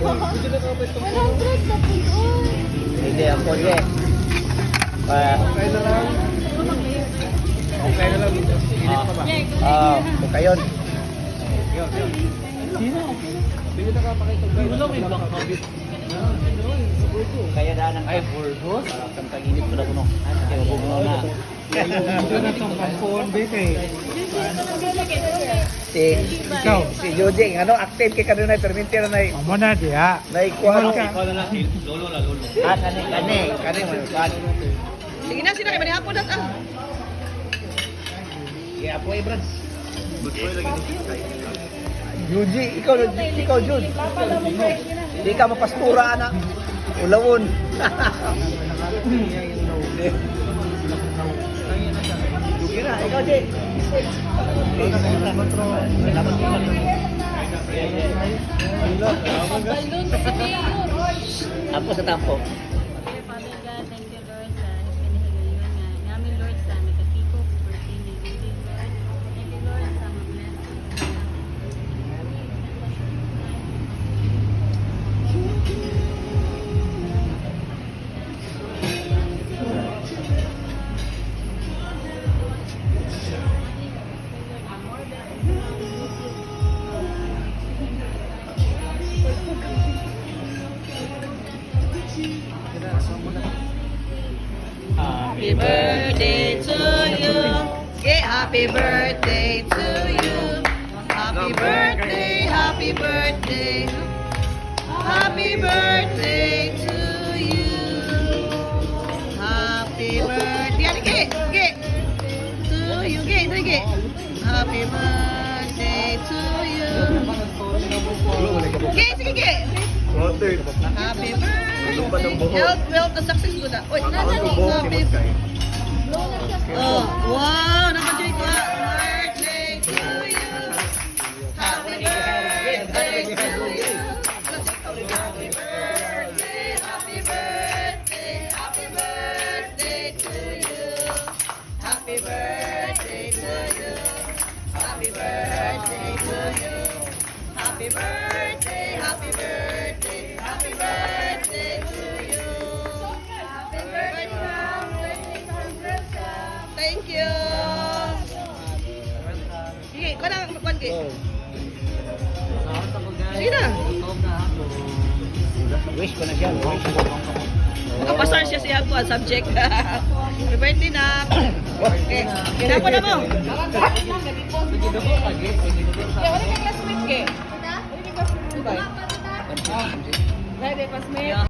na po. Hindi, ang pwede. Okay na lang. Okay na lang. Init pa ba? Okay yun. Hindi na kapakita. Kaya daan ng ay Burgos. Kantang init ko na kuno. Kaya bugnaw na. Ito na itong kampon, bete. Si Jojing, ano, active kay kanina, perminti na na Amo na diya. naikuha. Ikaw na lang, lolo la lolo. Kani, Sige na, sila kayo manihapon na. Kaya po eh, Brad. Yuji, ikaw Jud. Hindi ka mapastura, anak. Ulawon. Sige na, ikaw, Jay. Ako sa tampo. Dear Father God, thank you Lord sa pinahigayon nga namin Lord sa nakakiko birthday ni Judy Lord. Thank you Lord sa mag-bless. Happy birthday to you. Yeah, happy birthday to you. Happy birthday, happy birthday. Happy birthday to you. Happy birthday. Yan, ge. To you, ge. Happy birthday to you. Sige, ge. Happy birthday. Health, the success ko na. Uy, happy Oh, wow, naka-joy ka. Birthday to you. Happy birthday to you. Happy birthday, happy birthday, happy birthday to you. Happy birthday to you. Happy birthday to you. Happy birthday, happy birthday, happy birthday to you. Happy birthday, thank you. Sige, parang magkuhan kayo. Sige na. Wish ko na siya. Kapasar siya siya ko, subject. Happy birthday na. Okay, kinapo na mo. Wala kang classmate ke? Wala kang classmate. Wala kang classmate.